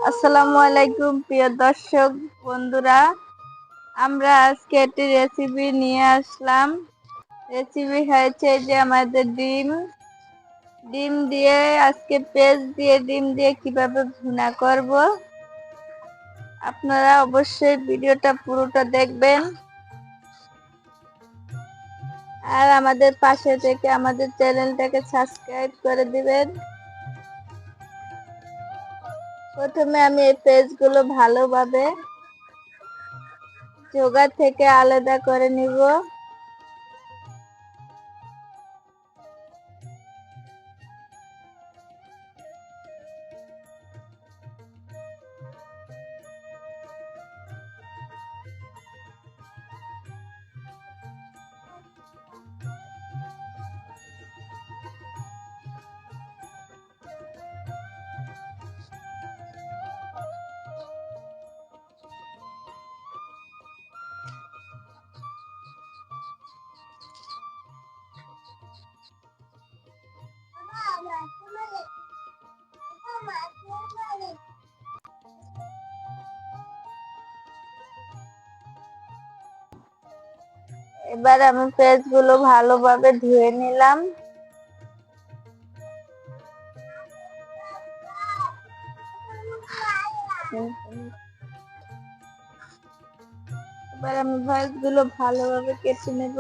আসসালামু আলাইকুম প্রিয় দর্শক বন্ধুরা, আমরা আজকে একটি রেসিপি নিয়ে আসলাম। রেসিপি হয়েছে যে আমাদের ডিম ডিম দিয়ে আজকে পেঁয়াজ দিয়ে ডিম দিয়ে কিভাবে ভুনা করব। আপনারা অবশ্যই ভিডিওটা পুরোটা দেখবেন আর আমাদের পাশে থেকে আমাদের চ্যানেলটাকে সাবস্ক্রাইব করে দিবেন। প্রথমে আমি এই পেঁয়াজগুলো ভালোভাবে চোগা থেকে আলাদা করে নিব। এবার আমি পেঁয়াজগুলো ভালোভাবে ধুয়ে নিলাম। এবার আমি পেঁয়াজগুলো ভালোভাবে কেটে নেব।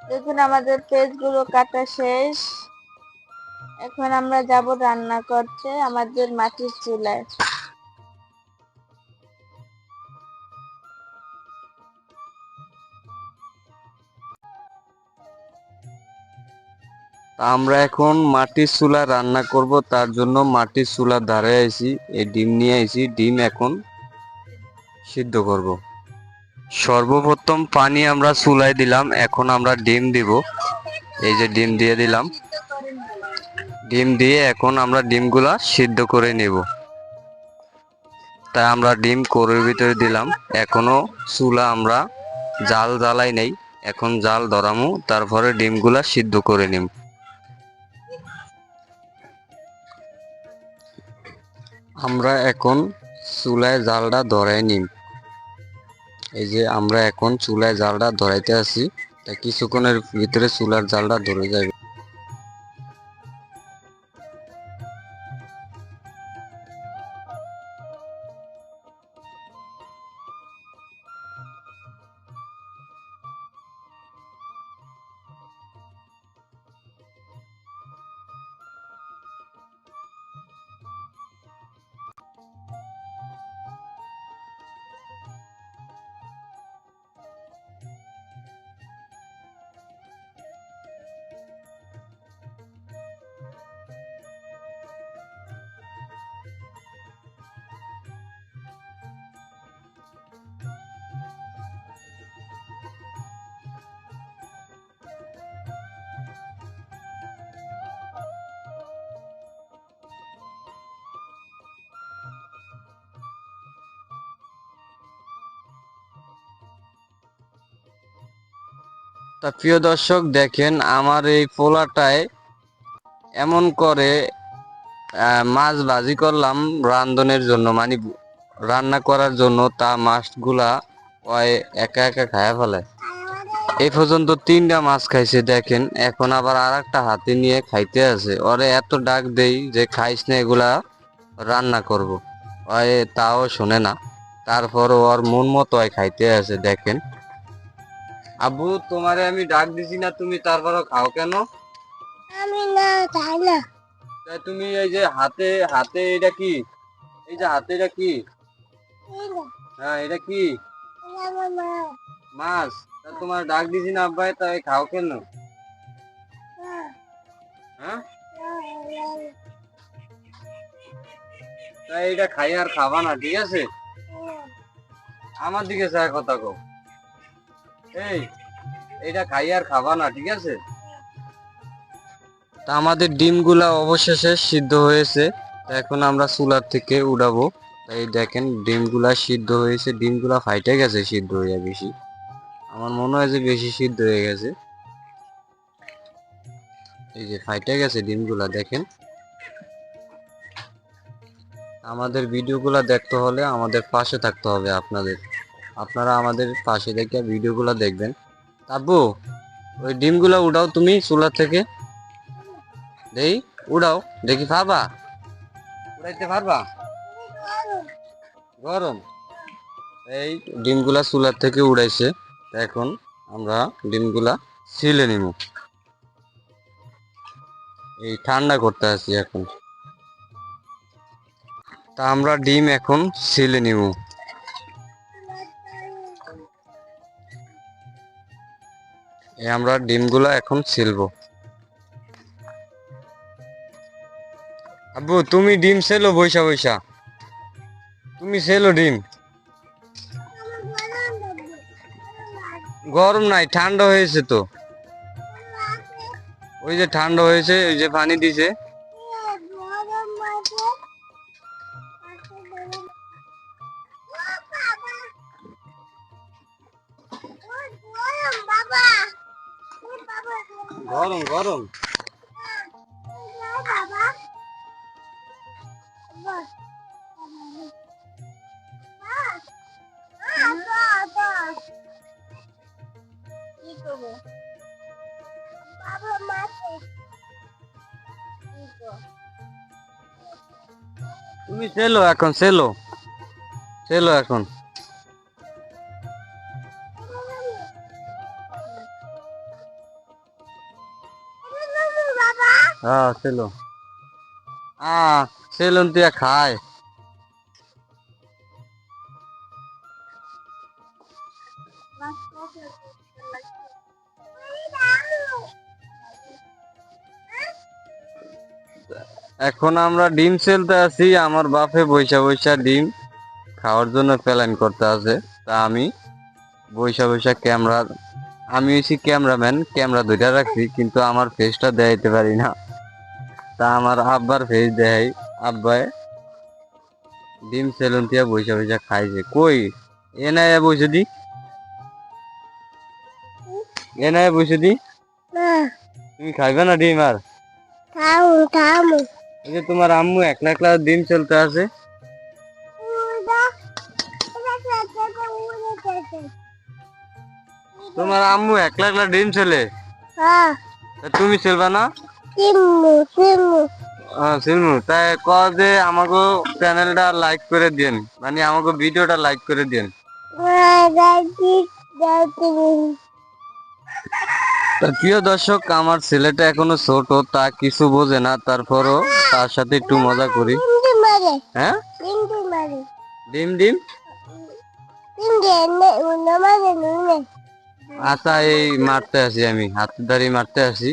দেখুন আমাদের পেঁয়াজগুলো কাটা শেষ। এখন আমরা যাব রান্না করতে আমাদের মাটির চুলায়। আমরা এখন মাটির চুলা রান্না করব, তার জন্য মাটির চুলা ধারে আইছি, এই ডিম নিয়ে আইছি, ডিম এখন সিদ্ধ করব। সর্বপ্রথম পানি আমরা চুলায় দিলাম, এখন আমরা ডিম দিব। এই যে ডিম দিয়ে দিলাম, ডিম দিয়ে এখন আমরা ডিমগুলা সিদ্ধ করে নেব। তাই আমরা ডিম কোরের ভিতরে দিলাম। এখনো চুলা আমরা জাল জ্বালাই নেই, এখন জাল ধরামু, তারপরে ডিমগুলা সিদ্ধ করে নিব। আমরা এখন চুলায় জালটা ধরাই নিম। এই যে আমরা এখন চুলায় জালটা ধরাইতে আছি, তাই কিছুক্ষণের ভিতরে চুলার জালটা ধরে যাবে। তা প্রিয় দর্শক দেখেন, আমার এই পোলাটায় এমন করে মাছ ভাজি করলাম রান্ধনের জন্য, মানে রান্না করার জন্য, তা মাছগুলা ওই একা একা খায়া ফেলে। এই পর্যন্ত 3টা মাছ খাইছে দেখেন, এখন আবার আর একটা হাতে নিয়ে খাইতে আছে। ওরে এত ডাক দেই যে খাইস না এগুলা, রান্না করব, ওই তাও শোনে না। তারপর ওর মন মতো খাইতে আছে দেখেন। আব্বু, তোমারে আমি ডাক দিছি না, তুমি তারপরও খাও কেন? আমি না খাই না। তাই তুমি এই যে হাতে হাতে এটা কি? এই যে হাতে এটা কি? হ্যাঁ, এটা কি? মাছ। তা তোমার ডাক দিছি না আব্বাই, তাই খাও কেন? হ্যাঁ, তাই এটা খাই আর খাবা না, ঠিক আছে? আমার দিকে চায় কথা কও। এই, এটা খাই আর খাবা না, ঠিক আছে? তা আমাদের ডিমগুলা অবশেষে সিদ্ধ হয়েছে। তা এখন আমরা চুলার থেকে উঠাবো। এই দেখেন ডিমগুলা সিদ্ধ হয়েছে, ডিমগুলা ফাইটে গেছে সিদ্ধ হয়ে বেশি। আমার মনে হয় যে বেশি সিদ্ধ হয়ে গেছে। এই যে ফাইটে গেছে ডিমগুলা দেখেন। আমাদের ভিডিওগুলা দেখতে হলে আমাদের পাশে থাকতে হবে আপনাদের। আপনারা আমাদের পাশে থেকে ভিডিওগুলা দেখবেন। আব্বু, ওই ডিমগুলা উঠাও তুমি চুলা থেকে। দেই, উড়াও, দেখি পারবা? উড়াইতে পারবা? গরম। এই ডিমগুলা চুলার থেকে উড়াইছে। এখন আমরা ডিমগুলা ছিলে নিব। এই ঠান্ডা করতে আছি এখন। তা আমরা ডিম এখন ছিলে নিব। এই আমরা ডিমগুলা এখন ছিলবো। আব্বু, তুমি ডিম ছেলো বৈশা বৈশা। তুমি ছেলো ডিম। গরম নাই, ঠান্ডা হয়েছে তো। ওই যে ঠান্ডা হয়েছে, ওই যে পানি দিছে। গরম গরম। তুমি ছেলো এখন, ছেলো ছেলো এখন। হ্যাঁ ছেলো। ছেলুন তুই খায়। এখন আমরা ডিম সেলতে আছি, আমার বাপে বৈশা বৈশা ডিম খাওয়ার জন্য প্ল্যান করতে আছে। তা আমি বৈশা বৈশা ক্যামেরা, আমি হচ্ছি ক্যামেরাম্যান, ক্যামেরা দুইটা রাখছি কিন্তু আমার ফেসটা দেখাইতে পারি না। তা আমার আব্বার ফেস দেখাই। আব্বাই ডিম সেলুন দিয়া বৈশা বৈশা খাইছে। কই এ নাই বসে দি, এ নাই বসে দি। তুমি খাইবে না ডিম আর? এই যে তোমার আম্মু একলা একলা ডিম চলতে আছে। তোমার আম্মু একলা একলা ডিম ছেলে, তুমি ছেলবা না? সিলমু তাই ক যে আমাকে চ্যানেলটা লাইক করে দিন, মানে আমাকে ভিডিওটা লাইক করে দিন। তা প্রিয় দর্শক, আমার ছেলেটা এখনো ছোট, তা কিছু বোঝে না, তারপরও তার সাথে একটু মজা করি। হ্যাঁ, ডিম ডিম। আচ্ছা, এই মারতে আসি, আমি হাতে দাঁড়িয়ে মারতে আসি।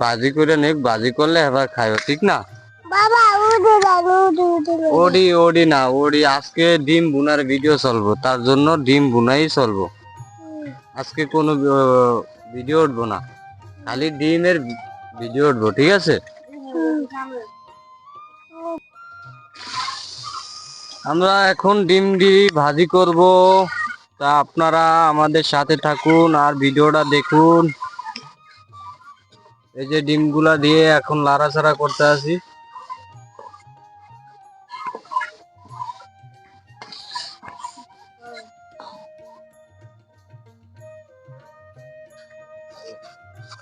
বাজি করে নেক, বাজি করলে এবার খাইও, ঠিক না? ওডি ওডি না, ওডি আজকে ডিম বুনার ভিডিও চলবো, তার জন্য ডিম বুনাই চলবো। আজকে কোনো ভিডিও উঠবো না, খালি ডিমের ভিডিও উঠবো, ঠিক আছে? আমরা এখন ডিম দিয়ে ভাজি করব। তা আপনারা আমাদের সাথে থাকুন আর ভিডিওটা দেখুন। এই যে ডিমগুলা দিয়ে এখন লাড়াচাড়া করতে আছি।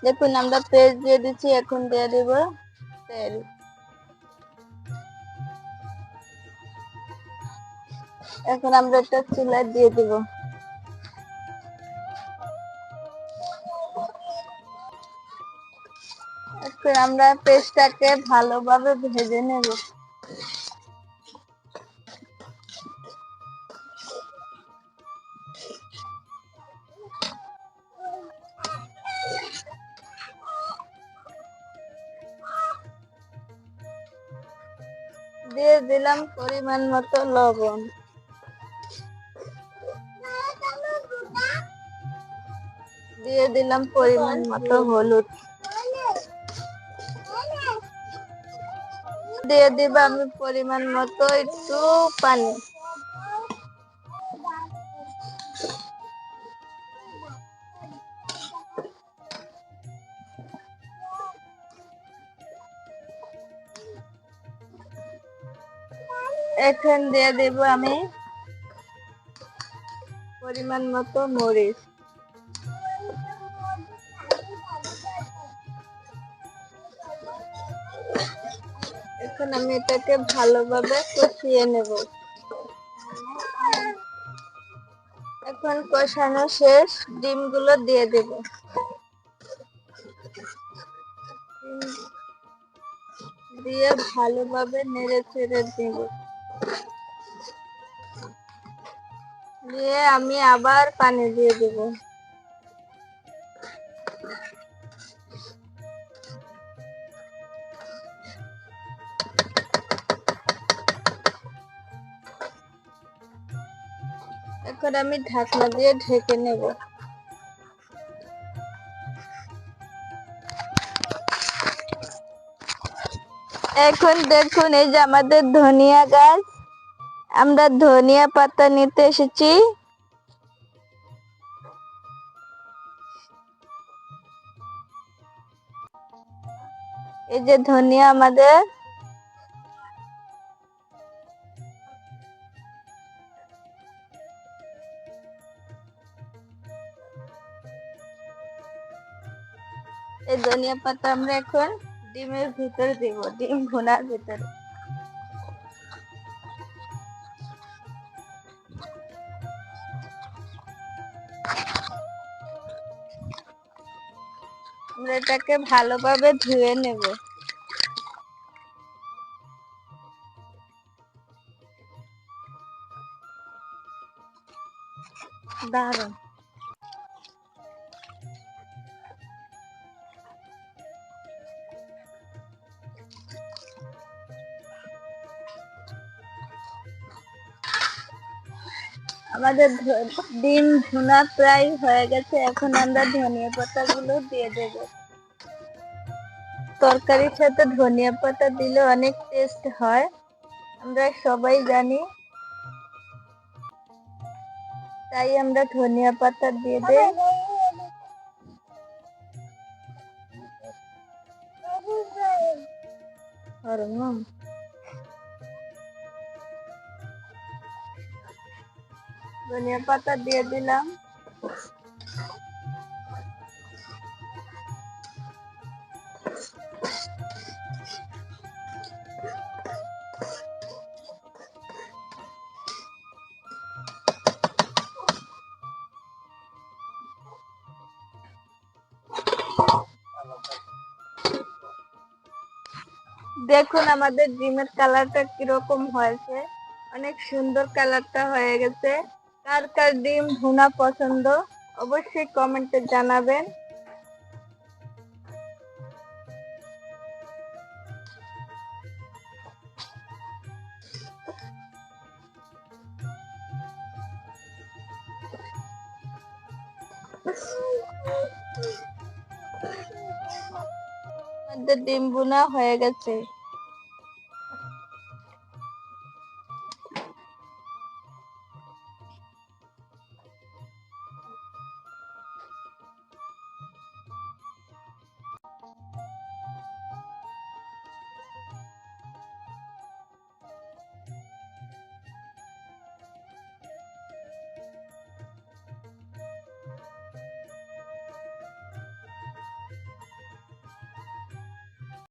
দেখুন আমরা পেস্ট দিয়ে দিচ্ছি, এখন দিয়ে দেব তেল। এখন আমরা এটা চুলায় দিয়ে দেব। এখন আমরা পেস্টটাকে ভালোভাবে ভেজে নেব। দিয়ে দিলাম পরিমাণ মতো লবণ, দিয়ে দিলাম পরিমাণ মতো হলুদ, দিয়ে দিব আমি পরিমাণ মতো একটু পানি। এখন দিয়ে দেব আমি পরিমাণ মতো মরিচ, এখন আমি এটাকে ভালোভাবে কষিয়ে নেব। এখন কষানো শেষ, ডিমগুলো দিয়ে দেব। দিয়ে ভালোভাবে নেড়ে চেড়ে দেব। দিয়ে আমি আবার পানি দিয়ে দেব। এখন আমি ঢাকনা দিয়ে ঢেকে নেব। এখন দেখুন, এই যে আমাদের ধনিয়া গাছ, আমরা ধনিয়া পাতা নিতে এসেছি। এই যে ধনিয়া আমাদের, এই ধনিয়া পাতা আমরা এখন ডিমের ভিতরে দিব, ডিম ভুনার ভিতরে। আমরা এটাকে ভালোভাবে ধুয়ে নেব। দারুন। আমাদের ডিম ভুনা প্রায় হয়ে গেছে। এখন আমরা ধনিয়া পাতা গুলো দিয়ে দেব। তরকারির সাথে ধনিয়া পাতা দিলে অনেক টেস্ট হয়, আমরা সবাই জানি, তাই আমরা ধনিয়া পাতা দিয়ে দেই। ধনিয়া পাতা দিয়ে দিলাম। দেখুন আমাদের ডিমের কালারটা কিরকম হয়েছে, অনেক সুন্দর কালারটা হয়ে গেছে। কার কার ডিম ভুনা পছন্দ অবশ্যই কমেন্টে জানাবেন। আমাদের ডিম ভুনা হয়ে গেছে।